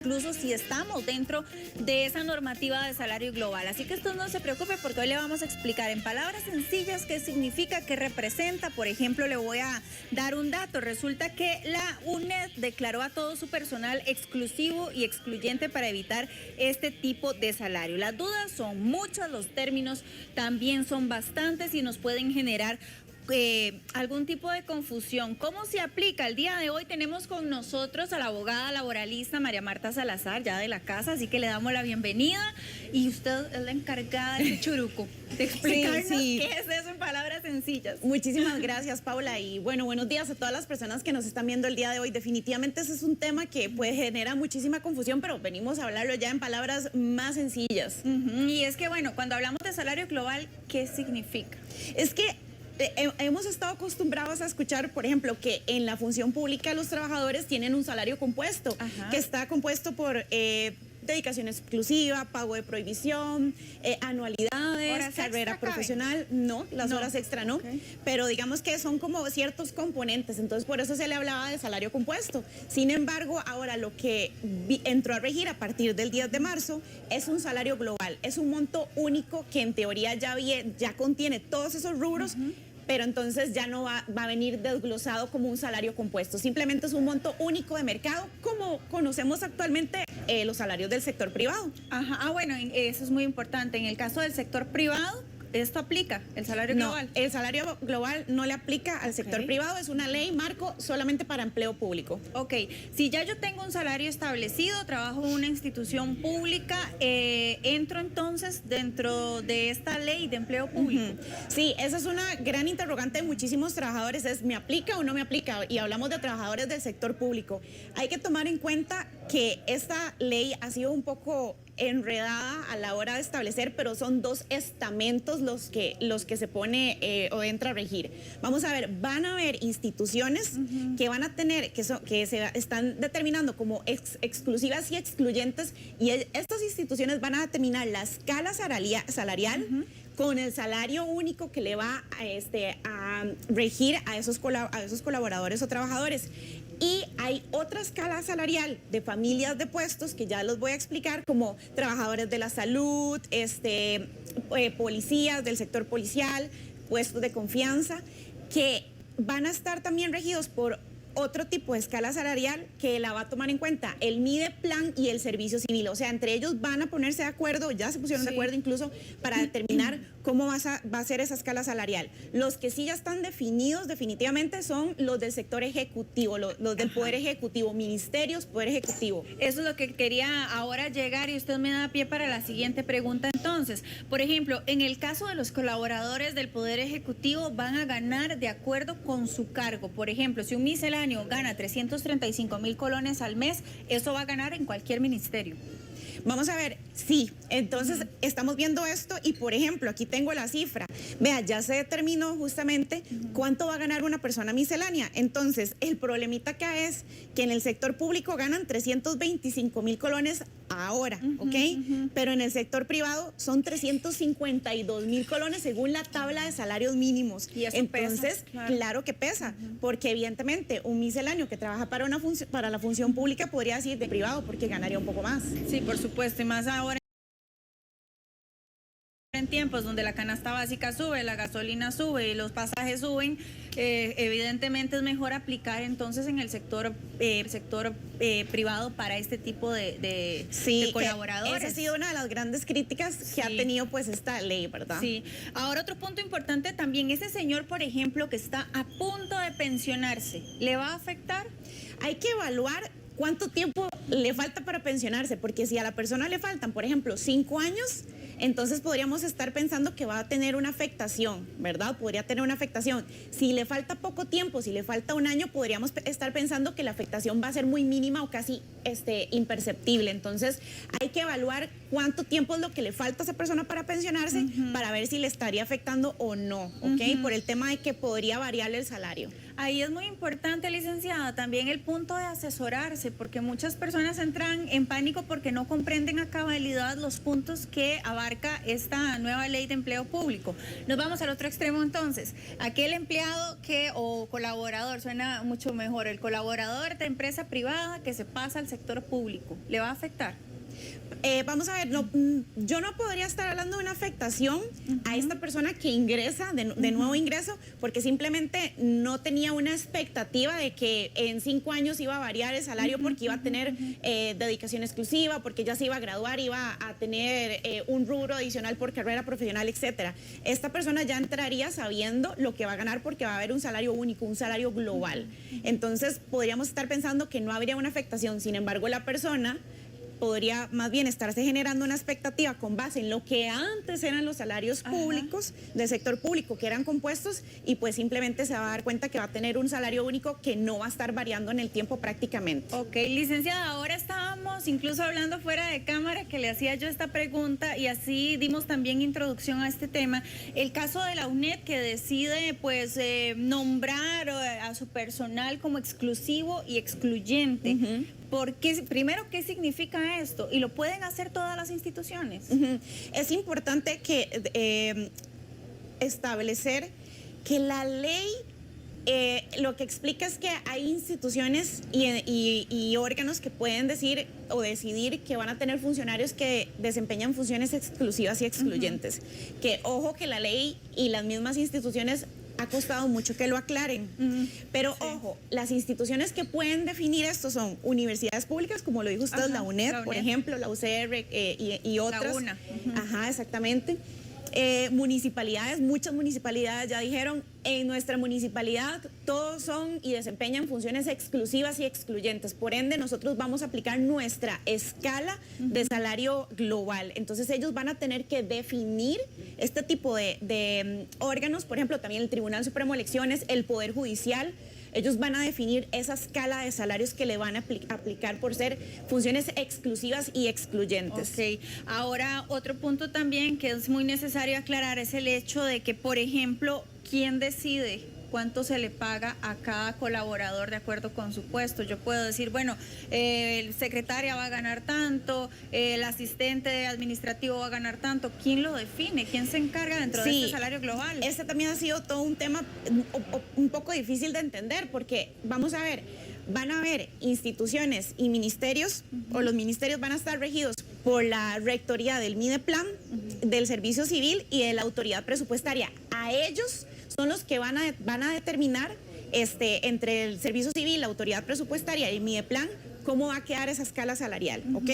incluso si estamos dentro de esa normativa de salario global. Así que usted no se preocupe porque hoy le vamos a explicar en palabras sencillas qué significa, qué representa. Por ejemplo, le voy a dar un dato. Resulta que la UNED declaró a todo su personal exclusivo y excluyente para evitar este tipo de salario. Las dudas son muchas, los términos también son bastantes y nos pueden generar algún tipo de confusión. ¿Cómo se aplica? El día de hoy tenemos con nosotros a la abogada laboralista María Marta Salazar, ya de la casa, así que le damos la bienvenida y usted es la encargada de este churuco, de explicarnos qué es eso en palabras sencillas. Muchísimas gracias, Paula, y bueno, buenos días a todas las personas que nos están viendo el día de hoy. Definitivamente ese es un tema que pues genera muchísima confusión, pero venimos a hablarlo ya en palabras más sencillas. Y es que bueno, cuando hablamos de salario global, ¿qué significa? Es que hemos estado acostumbrados a escuchar, por ejemplo, que en la función pública los trabajadores tienen un salario compuesto, que está compuesto por dedicación exclusiva, pago de prohibición, anualidades, carrera profesional. No, las horas extra no, pero digamos que son como ciertos componentes, entonces por eso se le hablaba de salario compuesto. Sin embargo, ahora lo que entró a regir a partir del 10 de marzo es un salario global, es un monto único que en teoría ya contiene todos esos rubros, pero entonces ya no va a venir desglosado como un salario compuesto, simplemente es un monto único de mercado como conocemos actualmente los salarios del sector privado. Bueno, eso es muy importante. En el caso del sector privado, ¿esto aplica, el salario global? No, el salario global no le aplica al sector privado, es una ley marco solamente para empleo público. Ok, si ya yo tengo un salario establecido, trabajo en una institución pública, ¿entro entonces dentro de esta ley de empleo público? Sí, esa es una gran interrogante de muchísimos trabajadores, es ¿me aplica o no me aplica? Y hablamos de trabajadores del sector público. Hay que tomar en cuenta que esta ley ha sido un poco enredada a la hora de establecer, pero son dos estamentos los que se pone o entra a regir. Vamos a ver, van a haber instituciones que van a tener, que se están determinando como exclusivas y excluyentes, y estas instituciones van a determinar la escala salarial con el salario único que le va a regir a esos colaboradores o trabajadores. Y hay otra escala salarial de familias de puestos que ya los voy a explicar, como trabajadores de la salud, policías del sector policial, puestos de confianza, que van a estar también regidos por otro tipo de escala salarial que la va a tomar en cuenta el Mideplan y el Servicio Civil. O sea, entre ellos van a ponerse de acuerdo, ya se pusieron de acuerdo incluso para determinar cómo va a ser esa escala salarial. Los que sí ya están definidos definitivamente son los del sector ejecutivo, los del Poder Ejecutivo, ministerios, Poder Ejecutivo. Eso es lo que quería ahora llegar y usted me da pie para la siguiente pregunta entonces. Por ejemplo, en el caso de los colaboradores del Poder Ejecutivo van a ganar de acuerdo con su cargo. Por ejemplo, si un misceláneo gana 335.000 colones al mes, eso va a ganar en cualquier ministerio. Vamos a ver, sí, entonces estamos viendo esto y por ejemplo, aquí tengo la cifra. Vea, ya se determinó justamente cuánto va a ganar una persona miscelánea. Entonces, el problemita acá es que en el sector público ganan 325.000 colones ahora, ¿ok? Pero en el sector privado son 352.000 colones según la tabla de salarios mínimos. Y eso entonces, pesa, claro que pesa, porque evidentemente un misceláneo que trabaja para la función pública podría decir de privado porque ganaría un poco más. Sí, por supuesto, y más ahora en tiempos donde la canasta básica sube, la gasolina sube y los pasajes suben, evidentemente es mejor aplicar entonces en el sector privado para este tipo de colaboradores. Esa ha sido una de las grandes críticas que ha tenido pues esta ley, ¿verdad? Sí. Ahora otro punto importante también, ese señor, por ejemplo, que está a punto de pensionarse, ¿le va a afectar? Hay que evaluar cuánto tiempo le falta para pensionarse, porque si a la persona le faltan, por ejemplo, 5 años, entonces podríamos estar pensando que va a tener una afectación, ¿verdad? Podría tener una afectación. Si le falta poco tiempo, si le falta 1 año, podríamos estar pensando que la afectación va a ser muy mínima o casi imperceptible. Entonces hay que evaluar cuánto tiempo es lo que le falta a esa persona para pensionarse para ver si le estaría afectando o no, ¿ok? Por el tema de que podría variarle el salario. Ahí es muy importante, licenciada, también el punto de asesorarse, porque muchas personas entran en pánico porque no comprenden a cabalidad los puntos que abarca esta nueva ley de empleo público. Nos vamos al otro extremo entonces. Aquel empleado o colaborador, suena mucho mejor, el colaborador de empresa privada que se pasa al sector público, ¿le va a afectar? Vamos a ver, yo no podría estar hablando de una afectación a esta persona que ingresa, de nuevo ingreso, porque simplemente no tenía una expectativa de que en 5 años iba a variar el salario porque iba a tener dedicación exclusiva, porque ya se iba a graduar, iba a tener un rubro adicional por carrera profesional, etcétera. Esta persona ya entraría sabiendo lo que va a ganar porque va a haber un salario único, un salario global. Entonces podríamos estar pensando que no habría una afectación, sin embargo la persona podría más bien estarse generando una expectativa con base en lo que antes eran los salarios públicos del sector público, que eran compuestos, y pues simplemente se va a dar cuenta que va a tener un salario único que no va a estar variando en el tiempo prácticamente. Ok, licenciada, ahora estábamos incluso hablando fuera de cámara que le hacía yo esta pregunta y así dimos también introducción a este tema. El caso de la UNED que decide pues nombrar a su personal como exclusivo y excluyente. Primero, ¿qué significa esto? ¿Y lo pueden hacer todas las instituciones? Es importante que establecer que la ley lo que explica es que hay instituciones y órganos que pueden decir o decidir que van a tener funcionarios que desempeñan funciones exclusivas y excluyentes. Que ojo que la ley y las mismas instituciones ha costado mucho que lo aclaren, pero ojo, las instituciones que pueden definir esto son universidades públicas, como lo dijo usted, la UNED, por ejemplo, la UCR y otras. La UNA. Ajá, exactamente. Municipalidades, muchas municipalidades ya dijeron, en nuestra municipalidad todos son y desempeñan funciones exclusivas y excluyentes, por ende nosotros vamos a aplicar nuestra escala de salario global. Entonces ellos van a tener que definir este tipo de órganos, por ejemplo también el Tribunal Supremo de Elecciones, el Poder Judicial. Ellos van a definir esa escala de salarios que le van a aplicar por ser funciones exclusivas y excluyentes. Ok, ahora otro punto también que es muy necesario aclarar es el hecho de que, por ejemplo, ¿quién decide cuánto se le paga a cada colaborador de acuerdo con su puesto? Yo puedo decir, bueno, el secretaria va a ganar tanto, el asistente administrativo va a ganar tanto. ¿Quién lo define? ¿Quién se encarga dentro de este salario global? Este también ha sido todo un tema un poco difícil de entender porque, vamos a ver, van a haber instituciones y ministerios, o los ministerios van a estar regidos por la rectoría del Mideplan, del Servicio Civil y de la Autoridad Presupuestaria. A ellos son los que van a determinar entre el Servicio Civil, la Autoridad Presupuestaria y el Mideplan cómo va a quedar esa escala salarial, ¿ok?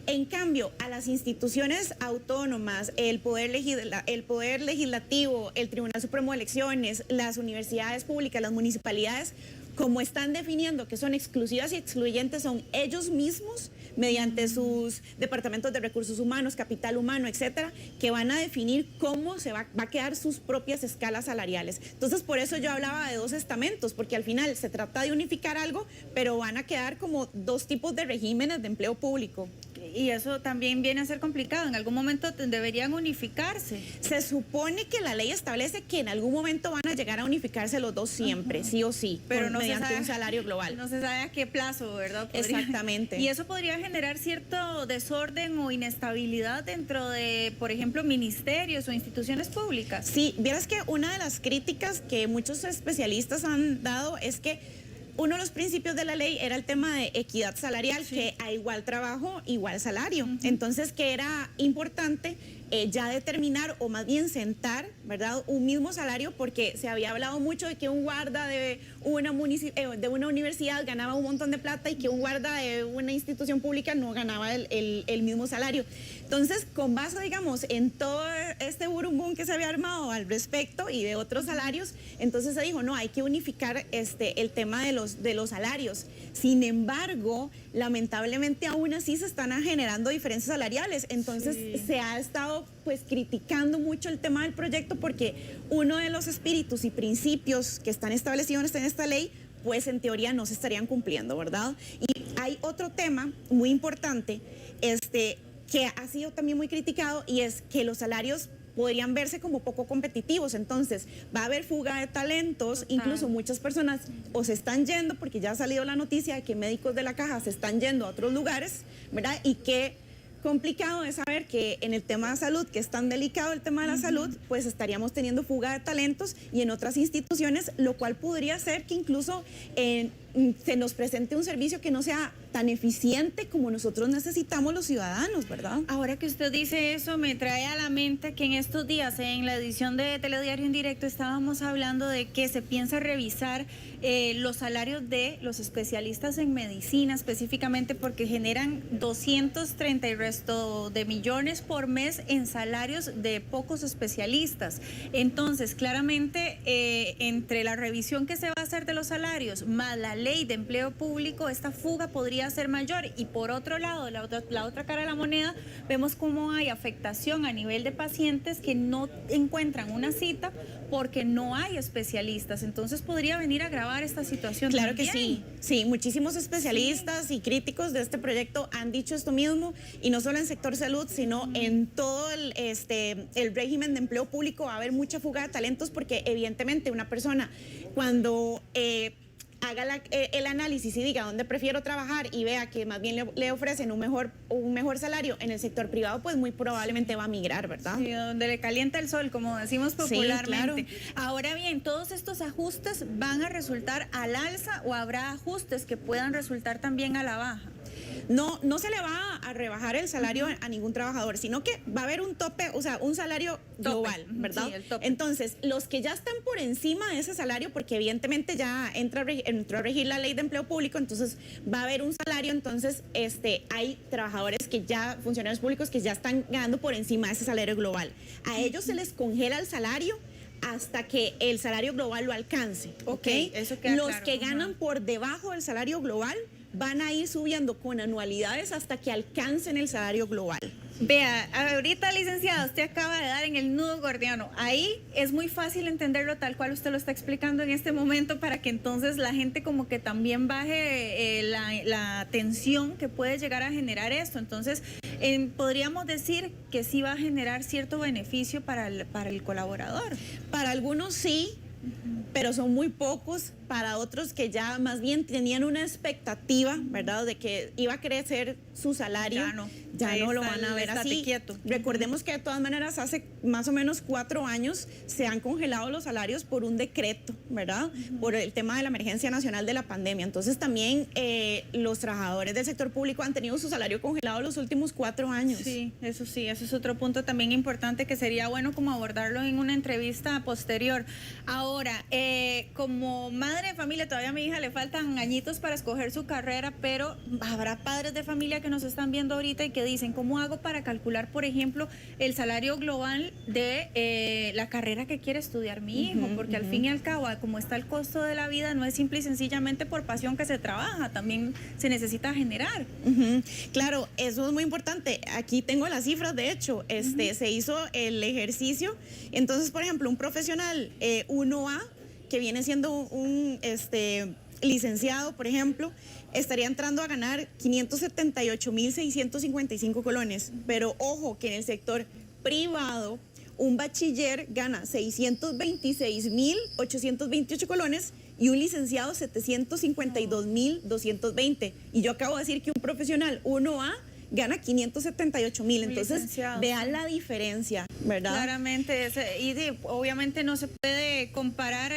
En cambio, a las instituciones autónomas, el Poder Legislativo, el Tribunal Supremo de Elecciones, las universidades públicas, las municipalidades, como están definiendo que son exclusivas y excluyentes, son ellos mismos, mediante sus departamentos de recursos humanos, capital humano, etcétera, que van a definir cómo va a quedar sus propias escalas salariales. Entonces, por eso yo hablaba de 2 estamentos, porque al final se trata de unificar algo, pero van a quedar como 2 tipos de regímenes de empleo público. Y eso también viene a ser complicado. En algún momento deberían unificarse. Se supone que la ley establece que en algún momento van a llegar a unificarse los 2 siempre, sí o sí, pero no mediante un salario global. No se sabe a qué plazo, ¿verdad? Exactamente. Y eso podría generar cierto desorden o inestabilidad dentro de, por ejemplo, ministerios o instituciones públicas. Sí, vieras que una de las críticas que muchos especialistas han dado es que uno de los principios de la ley era el tema de equidad salarial, que a igual trabajo, igual salario. Entonces, que era importante ya determinar o más bien sentar, ¿verdad?, un mismo salario, porque se había hablado mucho de que un guarda de una universidad ganaba un montón de plata y que un guarda de una institución pública no ganaba el mismo salario. Entonces, con base, digamos, en todo este burumbum que se había armado al respecto y de otros salarios, entonces se dijo, no, hay que unificar el tema de los salarios. Sin embargo, lamentablemente aún así se están generando diferencias salariales. Entonces, se ha estado pues criticando mucho el tema del proyecto porque uno de los espíritus y principios que están establecidos en esta ley, pues en teoría no se estarían cumpliendo, ¿verdad? Y hay otro tema muy importante, que ha sido también muy criticado, y es que los salarios podrían verse como poco competitivos. Entonces, va a haber fuga de talentos, incluso muchas personas o se están yendo, porque ya ha salido la noticia de que médicos de la Caja se están yendo a otros lugares, ¿verdad? Y que complicado es saber que en el tema de salud, que es tan delicado el tema de la salud, pues estaríamos teniendo fuga de talentos y en otras instituciones, lo cual podría ser que incluso se nos presente un servicio que no sea tan eficiente como nosotros necesitamos los ciudadanos, ¿verdad? Ahora que usted dice eso, me trae a la mente que en estos días, en la edición de Telediario en Directo, estábamos hablando de que se piensa revisar los salarios de los especialistas en medicina, específicamente porque generan 230 y resto de millones por mes en salarios de pocos especialistas. Entonces, claramente, entre la revisión que se va a hacer de los salarios, más la ley de empleo público, esta fuga podría ser mayor. Y por otro lado, la otra cara de la moneda, vemos cómo hay afectación a nivel de pacientes que no encuentran una cita porque no hay especialistas. Entonces podría venir a agravar esta situación. Claro también. que sí. Sí, muchísimos especialistas y críticos de este proyecto han dicho esto mismo, y no solo en sector salud, sino en todo el régimen de empleo público va a haber mucha fuga de talentos, porque evidentemente una persona cuando haga el análisis y diga dónde prefiero trabajar y vea que más bien le ofrecen un mejor salario en el sector privado, pues muy probablemente va a migrar, ¿verdad? Sí, donde le calienta el sol, como decimos popularmente. Sí, claro. Ahora bien, ¿todos estos ajustes van a resultar al alza o habrá ajustes que puedan resultar también a la baja? No se le va a rebajar el salario a ningún trabajador, sino que va a haber un tope, o sea, un salario global, ¿verdad? Sí, el tope. Entonces, los que ya están por encima de ese salario, porque evidentemente ya entró a regir la ley de empleo público, entonces va a haber un salario, entonces hay trabajadores funcionarios públicos que ya están ganando por encima de ese salario global. A ellos se les congela el salario hasta que el salario global lo alcance, ¿ok? Eso queda Los claro. que ganan por debajo del salario global van a ir subiendo con anualidades hasta que alcancen el salario global. Vea, ahorita, licenciada, usted acaba de dar en el nudo gordiano. Ahí es muy fácil entenderlo tal cual usted lo está explicando en este momento, para que entonces la gente como que también baje la tensión que puede llegar a generar esto. Entonces, podríamos decir que sí va a generar cierto beneficio para el colaborador. Para algunos sí, pero son muy pocos. Para otros que ya más bien tenían una expectativa, ¿verdad?, de que iba a crecer su salario, ya no lo van a ver así. Quieto. Recordemos que de todas maneras hace más o menos 4 años se han congelado los salarios por un decreto, ¿verdad?, por el tema de la emergencia nacional de la pandemia. Entonces también los trabajadores del sector público han tenido su salario congelado los últimos 4 años. Sí, eso es otro punto también importante que sería bueno como abordarlo en una entrevista posterior. Ahora, como madre de familia, todavía a mi hija le faltan añitos para escoger su carrera, pero habrá padres de familia que nos están viendo ahorita y que dicen, ¿cómo hago para calcular, por ejemplo, el salario global de la carrera que quiere estudiar mi hijo? Porque al fin y al cabo, como está el costo de la vida, no es simple y sencillamente por pasión que se trabaja, también se necesita generar. Claro, eso es muy importante. Aquí tengo las cifras, de hecho, se hizo el ejercicio. Entonces, por ejemplo, un profesional 1A, que viene siendo un licenciado, por ejemplo, estaría entrando a ganar 578.655 colones. Pero ojo que en el sector privado, un bachiller gana 626.828 colones y un licenciado 752.220. Y yo acabo de decir que un profesional 1A gana 578.000, entonces vean la diferencia, ¿verdad? Claramente, obviamente no se puede comparar,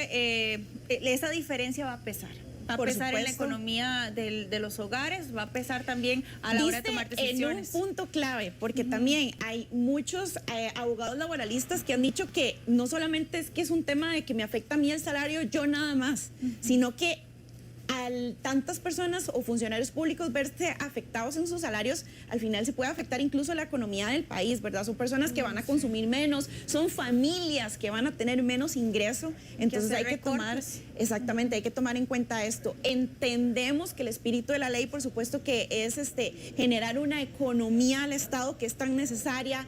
esa diferencia va a pesar. Va a pesar en la economía de los hogares, va a pesar también a la hora de tomar decisiones. En un punto clave, porque también hay muchos abogados laboralistas que han dicho que no solamente es que es un tema de que me afecta a mí el salario, yo nada más, sino que al tantas personas o funcionarios públicos verse afectados en sus salarios, al final se puede afectar incluso la economía del país, ¿verdad? Son personas que van a consumir menos, son familias que van a tener menos ingreso, entonces hay que tomar Exactamente, hay que tomar en cuenta esto. Entendemos que el espíritu de la ley, por supuesto, que es generar una economía al Estado que es tan necesaria.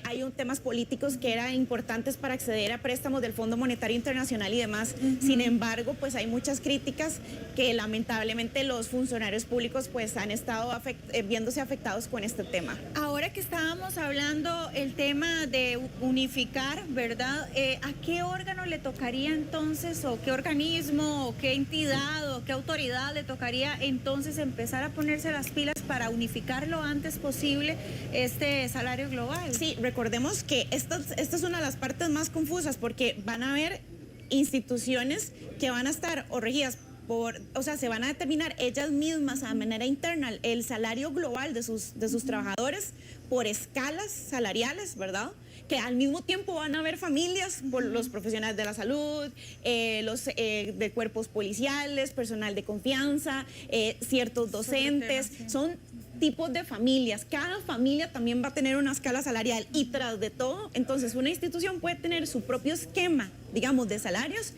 Hay temas políticos que eran importantes para acceder a préstamos del Fondo Monetario Internacional y demás. Sin embargo, pues hay muchas críticas que lamentablemente los funcionarios públicos pues han estado viéndose afectados con este tema. Ahora que estábamos hablando el tema de unificar, ¿verdad? ¿A qué órgano le tocaría entonces, o qué organismo, o qué entidad, o qué autoridad le tocaría entonces empezar a ponerse las pilas para unificar lo antes posible este salario global? Sí, recordemos que esta es una de las partes más confusas porque van a haber instituciones que van a estar o regidas se van a determinar ellas mismas a manera interna el salario global de sus trabajadores por escalas salariales, ¿verdad? Que al mismo tiempo van a haber familias por los profesionales de la salud, los de cuerpos policiales, personal de confianza, ciertos docentes, son tipos de familias. Cada familia también va a tener una escala salarial y tras de todo, entonces una institución puede tener su propio esquema, digamos, de salarios,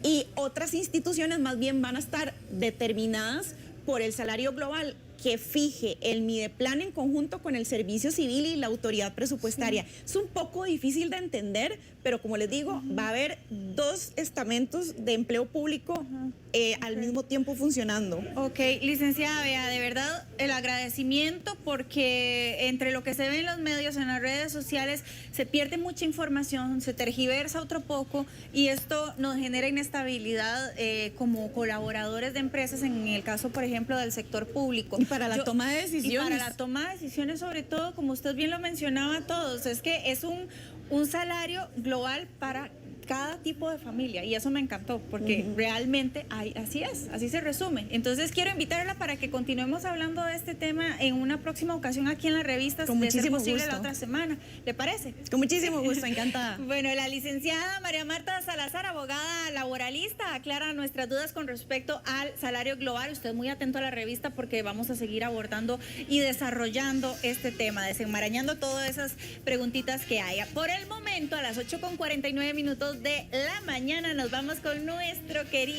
y otras instituciones más bien van a estar determinadas por el salario global que fije el Mideplan en conjunto con el Servicio Civil y la autoridad presupuestaria. Sí. Es un poco difícil de entender, pero como les digo, va a haber dos estamentos de empleo público al mismo tiempo funcionando. Ok, licenciada Bea, de verdad el agradecimiento, porque entre lo que se ve en los medios, en las redes sociales, se pierde mucha información, se tergiversa otro poco y esto nos genera inestabilidad como colaboradores de empresas, en el caso, por ejemplo, del sector público. Y para la toma de decisiones. Y para la toma de decisiones, sobre todo, como usted bien lo mencionaba a todos, es que es un salario global para cada tipo de familia, y eso me encantó porque realmente así se resume. Entonces quiero invitarla para que continuemos hablando de este tema en una próxima ocasión aquí en la revista, con muchísimo posible gusto. La otra semana. ¿Le parece? Con muchísimo gusto, encantada. Bueno, la licenciada María Marta Salazar, abogada laboralista, aclara nuestras dudas con respecto al salario global. Usted muy atento a la revista porque vamos a seguir abordando y desarrollando este tema, desenmarañando todas esas preguntitas que haya. Por el momento, a las 8:49 de la mañana, nos vamos con nuestro querido